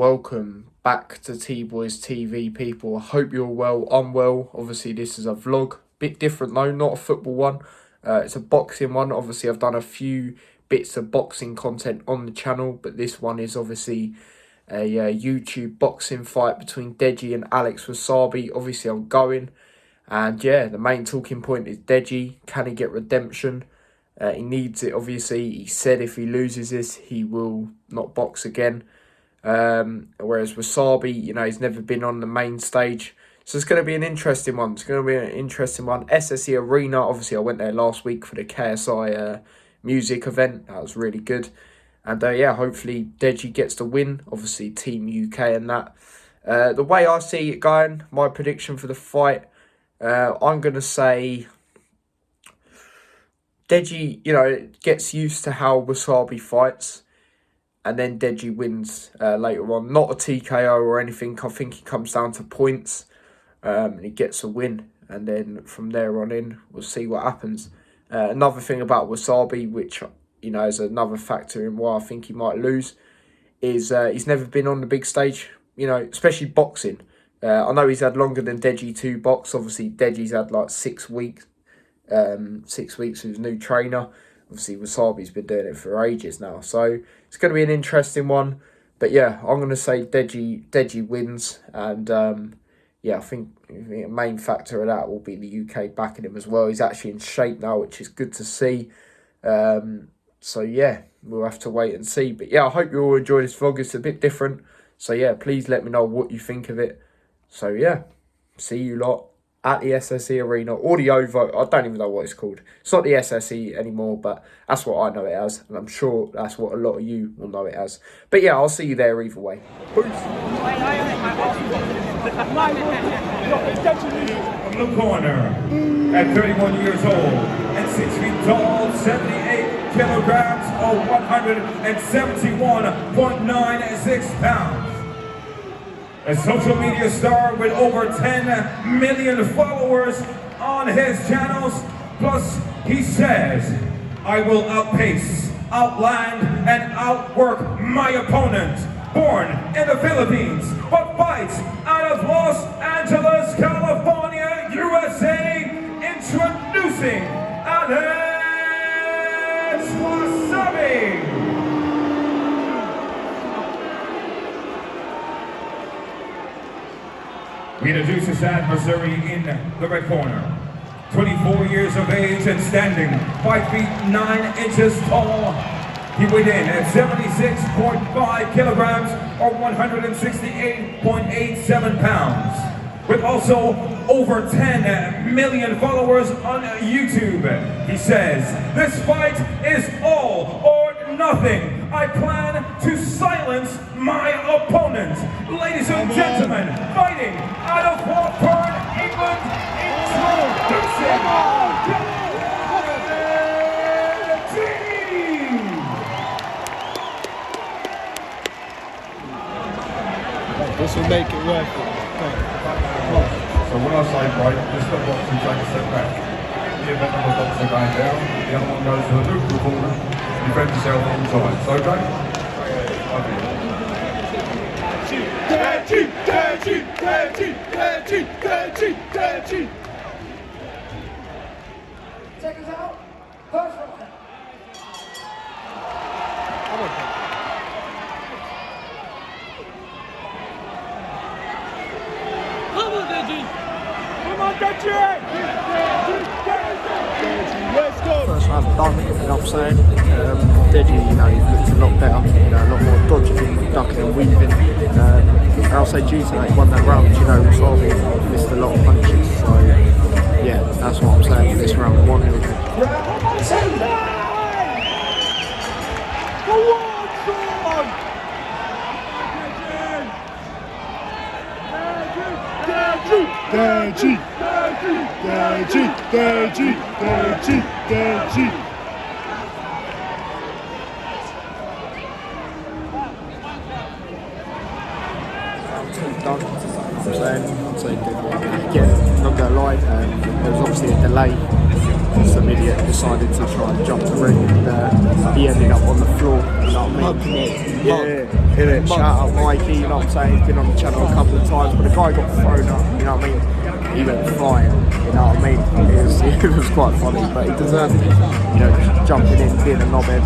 welcome back to T-Boys TV, people. I hope you're well. I'm well. Obviously, this is a vlog. Bit different though, not a football one. It's a boxing one. Obviously, I've done a few bits of boxing content on the channel, but this one is obviously a YouTube boxing fight between Deji and Alex Wassabi. Obviously, I'm going. And yeah, the main talking point is Deji. Can he get redemption? He needs it, obviously. He said if he loses this, he will not box again. Whereas Wassabi, you know, he's never been on the main stage. So it's going to be an interesting one. It's going to be an interesting one. SSE Arena, obviously I went there last week for the KSI music event. That was really good. And yeah, hopefully Deji gets the win. Obviously Team UK and that. The way I see it going, my prediction for the fight, I'm going to say Deji, you know, gets used to how Wassabi fights. And then Deji wins later on. Not a TKO or anything. I think he comes down to points. And he gets a win. And then from there on in, we'll see what happens. Another thing about Wassabi, which, you know, is another factor in why I think he might lose, is he's never been on the big stage, you know, especially boxing. I know he's had longer than Deji to box. Obviously, Deji's had like 6 weeks. 6 weeks with his new trainer. Obviously, Wassabi's been doing it for ages now. So, it's going to be an interesting one. But yeah, I'm going to say Deji wins. And yeah, I think the main factor of that will be the UK backing him as well. He's actually in shape now, which is good to see. So yeah, we'll have to wait and see. But yeah, I hope you all enjoy this vlog. It's a bit different. So yeah, please let me know what you think of it. So yeah, see you lot at the SSE Arena, or the OVO. I don't even know what it's called. It's not the SSE anymore, but that's what I know it as. And I'm sure that's what a lot of you will know it as. But yeah, I'll see you there either way. Peace. From the corner, at 31 years old and 6 feet tall, 78 kilograms or 171.96 pounds. A social media star with over 10 million followers on his channels. Plus, he says, I will outpace, outland, and outwork my opponent. Born in the Philippines, but fights out of Los Angeles, California, USA. Introducing Alex Wassabi. We introduce his adversary in the red corner. 24 years of age and standing, 5 feet 9 inches tall. He weighed in at 76.5 kilograms or 168.87 pounds. With also over 10 million followers on YouTube. He says, this fight is all or nothing. I plan to silence my opponent. Ladies and gentlemen, fighting out of Watford, England, introducing Deji. This will make it worth it. So when I say break, just stop boxing, take a step back. The event of a boxer going down, the other one goes to the neutral corner, defend yourself on time. So okay? Deji, Deji, Deji, Deji, Deji, Deji. Check us out. First round. Come on, Deji. Come on, Deji. Let's go. First round done, you know what I'm saying? Deji, you know, he looks a lot better, you know, a lot more dodging, ducking and weaving. And I'll say due to that, he won that round, you know, Wassabi missed a lot of punches. So, yeah, that's what I'm saying. This round 1 0. Deji, Deji, Deji, Deji, Deji. Done. I'm saying, yeah, not gonna lie, there was obviously a delay some idiot decided to try and jump the ring, and he ended up on the floor. You know what I mean? Yeah, innit? Shout out Mikey. You know what I'm saying? He's been on the channel a couple of times, but the guy got thrown up. You know what I mean? He went flying. You know what I mean? It was quite funny, but he deserved it. You know, jumping in, being a knobhead.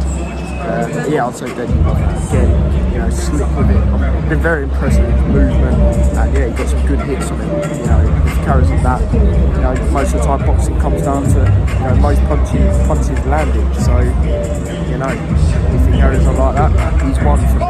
Yeah, I'll take that again, you know, slick with it. I've been very impressed with his movement, and yeah, he got some good hits on him. You know, if he carries on that, you know, most of the time boxing comes down to, you know, most punches landed. So, you know, if he carries on like that, he's won for me.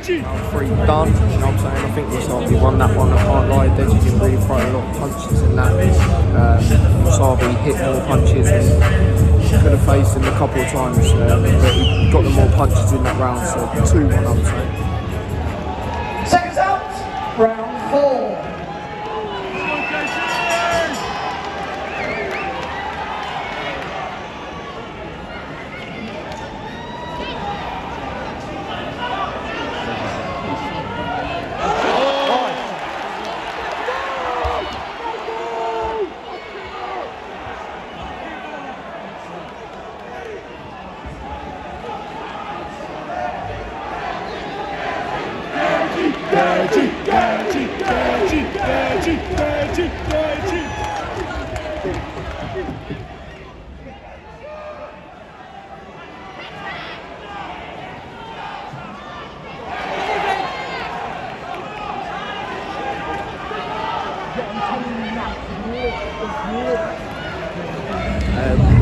Round 3 done, you know what I'm saying? I think Wassabi won that one, I can't lie. Deji didn't really throw a lot of punches in that. Wassabi hit more punches and could have faced him a couple of times, but he got the more punches in that round, so 2-1 I would say. Seconds out, round 4. Deji.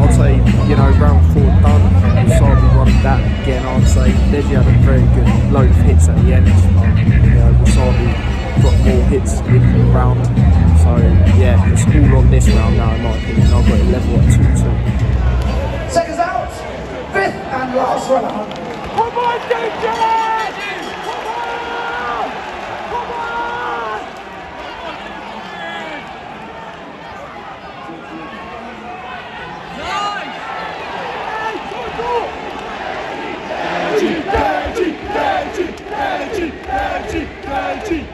I'd say, you know, round 4 done. Wassabi won that again. I'd say Deji had a very good load of hits at the end. You know, Wassabi got more hits in the round. So yeah, it's all on this round now in my opinion. I've got it level at 2-2. Seconds out, 5th and last round. Come on, Deji! Come on! Come on! Deji!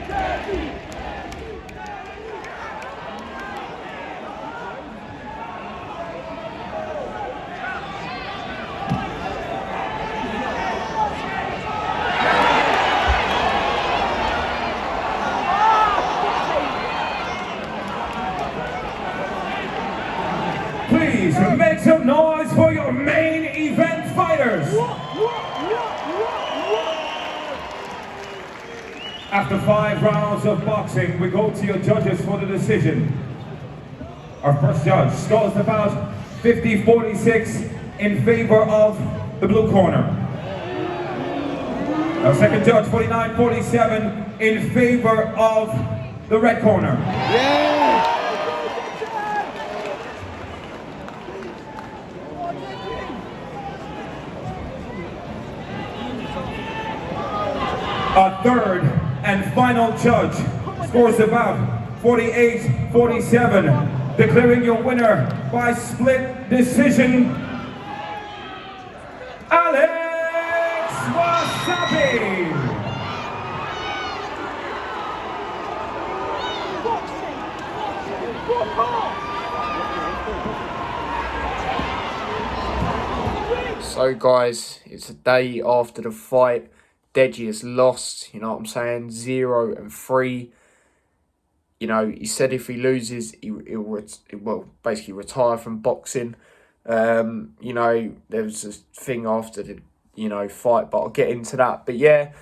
Please make some noise for your main event fighters. After 5 rounds of boxing, we go to your judges for the decision. Our first judge scores about 50-46 in favor of the blue corner. Our second judge, 49-47 in favor of the red corner. Yeah! Our third and final judge scores about 48-47, declaring your winner by split decision, Alex Wassabi. So guys, it's a day after the fight. Deji has lost, you know what I'm saying, 0-3. You know, he said if he loses, he'll basically retire from boxing. You know, there was this thing after the, you know, fight, but I'll get into that. But yeah,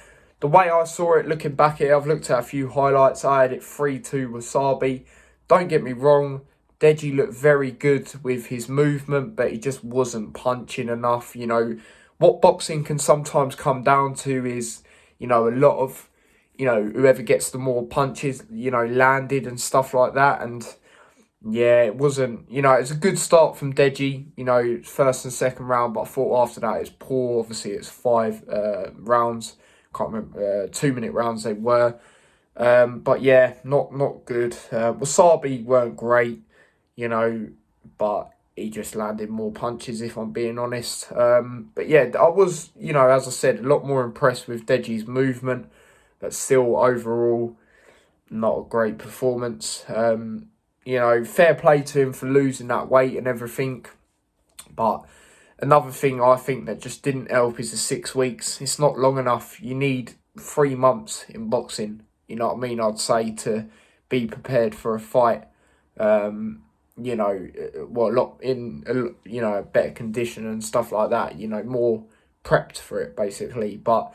the way I saw it, looking back at it, I've looked at a few highlights. I had it 3-2 Wassabi. Don't get me wrong, Deji looked very good with his movement, but he just wasn't punching enough. You know, what boxing can sometimes come down to is, you know, a lot of, you know, whoever gets the more punches, you know, landed and stuff like that. And yeah, it wasn't, you know, it was a good start from Deji, you know, first and second round, but I thought after that it was poor. Obviously, it's 5 rounds. Can't remember, 2-minute rounds they were. But yeah, not good. Wassabi weren't great, you know, but he just landed more punches, if I'm being honest. But yeah, I was, you know, as I said, a lot more impressed with Deji's movement, but still overall, not a great performance. You know, fair play to him for losing that weight and everything. But another thing I think that just didn't help is the 6 weeks. It's not long enough. You need 3 months in boxing, you know what I mean, I'd say, to be prepared for a fight. You know, well, a lot in, you know, a better condition and stuff like that, you know, more prepped for it, basically. But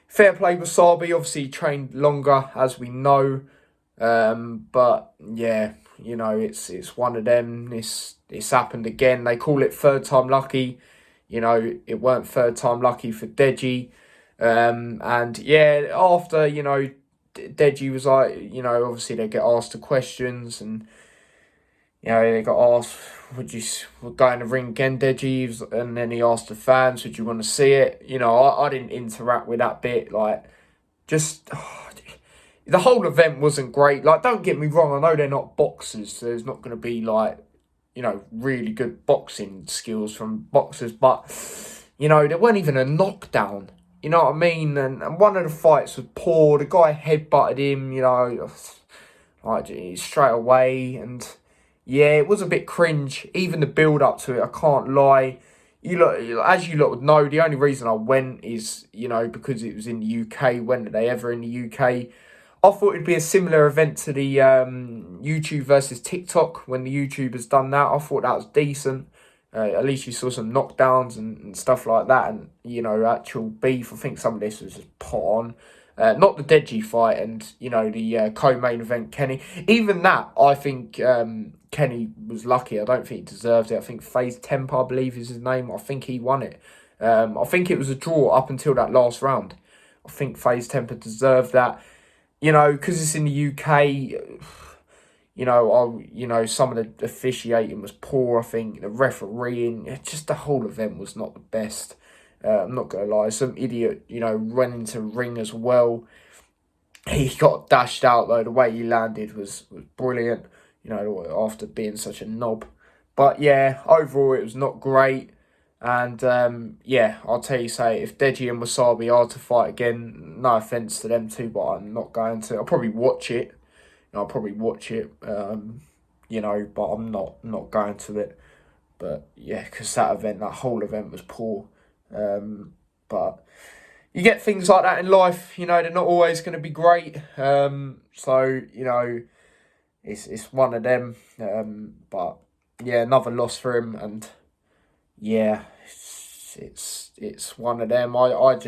fair play Wasabi, obviously trained longer, as we know. But yeah, you know, it's one of them. It's happened again. They call it third time lucky. You know, it weren't third time lucky for Deji. And yeah, after, you know, Deji was like, you know, obviously they get asked the questions, and you know, they got asked, would you go in the ring again, Deji? And then he asked the fans, would you want to see it? You know, I didn't interact with that bit. Like, just the whole event wasn't great. Like, don't get me wrong, I know they're not boxers, so there's not going to be, like, you know, really good boxing skills from boxers, but, you know, there weren't even a knockdown. You know what I mean? And one of the fights was poor. The guy headbutted him, you know, like, straight away. And yeah, it was a bit cringe. Even the build up to it, I can't lie. You lot, as you lot would know, the only reason I went is, you know, because it was in the UK. When did they ever in the UK? I thought it'd be a similar event to the YouTube versus TikTok when the YouTubers done that. I thought that was decent. At least you saw some knockdowns and stuff like that, and, you know, actual beef. I think some of this was just put on. Not the Deji fight and, you know, the co-main event, Kenny. Even that, I think Kenny was lucky. I don't think he deserved it. I think FaZe Temper, I believe is his name. I think he won it. I think it was a draw up until that last round. I think FaZe Temper deserved that. You know, because it's in the UK, you know, some of the officiating was poor. I think the refereeing, just the whole event was not the best. I'm not going to lie. Some idiot, you know, ran into the ring as well. He got dashed out, though. The way he landed was brilliant, you know, after being such a knob. But yeah, overall, it was not great. And yeah, I'll tell you, say, if Deji and Wassabi are to fight again, no offence to them two, but I'm not going to. I'll probably watch it. You know, but I'm not going to it. But yeah, because that whole event was poor. But you get things like that in life, you know, they're not always going to be great. So, you know, it's one of them. But yeah, another loss for him, and yeah, it's one of them. I would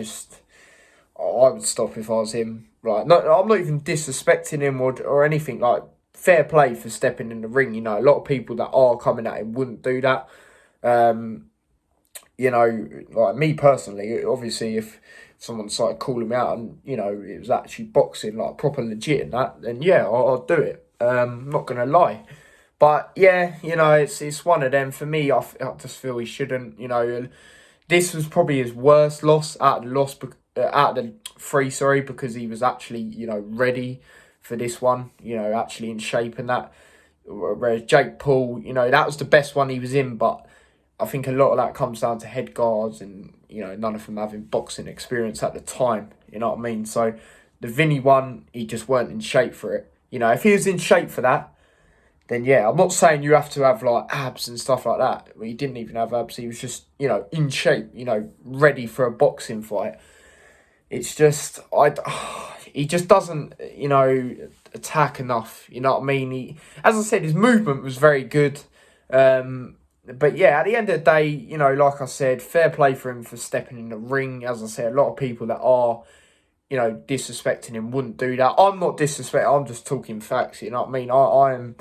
stop if I was him. Like, no, I'm not even disrespecting him or anything. Like, fair play for stepping in the ring. You know, a lot of people that are coming at him wouldn't do that. You know, like me personally, obviously, if someone started calling me out and, you know, it was actually boxing, like proper legit and that, then yeah, I'll do it. I'm not gonna lie. But yeah, you know, it's one of them. For me, I just feel he shouldn't. You know, this was probably his worst loss out of the 3, sorry, because he was actually, you know, ready for this one. You know, actually in shape and that. Whereas Jake Paul, you know, that was the best one he was in, but I think a lot of that comes down to head guards and, you know, none of them having boxing experience at the time. You know what I mean? So the Vinny one, he just weren't in shape for it. You know, if he was in shape for that, then yeah, I'm not saying you have to have like abs and stuff like that. Well, he didn't even have abs. He was just, you know, in shape, you know, ready for a boxing fight. It's just, he just doesn't, you know, attack enough. You know what I mean? As I said, his movement was very good. But yeah, at the end of the day, you know, like I said, fair play for him for stepping in the ring. As I said, a lot of people that are, you know, disrespecting him wouldn't do that. I'm not disrespecting, I'm just talking facts, you know what I mean? I am,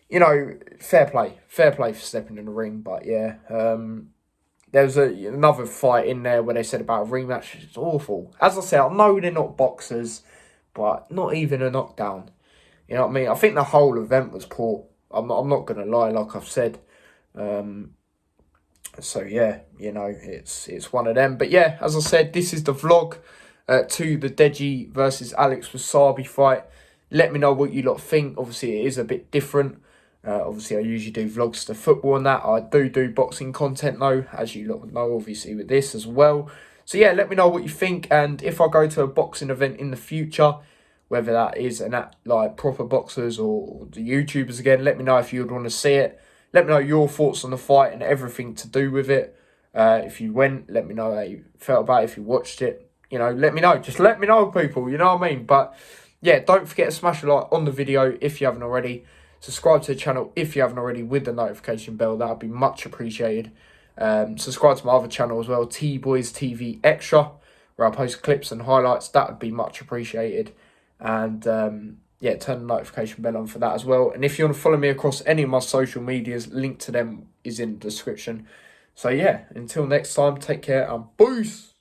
you know, fair play for stepping in the ring. But yeah, there was another fight in there where they said about a rematch. It's awful. As I said, I know they're not boxers, but not even a knockdown. You know what I mean? I think the whole event was poor. I'm not gonna lie, like I've said. So yeah, you know, it's one of them. But yeah, as I said, this is the vlog to the Deji versus Alex Wassabi fight. Let me know what you lot think. Obviously, it is a bit different. Obviously, I usually do vlogs to football and that. I do boxing content though, as you lot know, obviously, with this as well. So yeah, let me know what you think. And if I go to a boxing event in the future, whether that is like proper boxers or the YouTubers again, let me know if you would want to see it. Let me know your thoughts on the fight and everything to do with it. If you went, let me know how you felt about it. If you watched it, you know, let me know. Just let me know, people. You know what I mean? But yeah, don't forget to smash a like on the video if you haven't already. Subscribe to the channel if you haven't already with the notification bell. That would be much appreciated. Subscribe to my other channel as well, T-Boys TV Extra, where I post clips and highlights. That would be much appreciated. And yeah, turn the notification bell on for that as well. And if you want to follow me across any of my social medias, link to them is in the description. So yeah, until next time, take care and peace.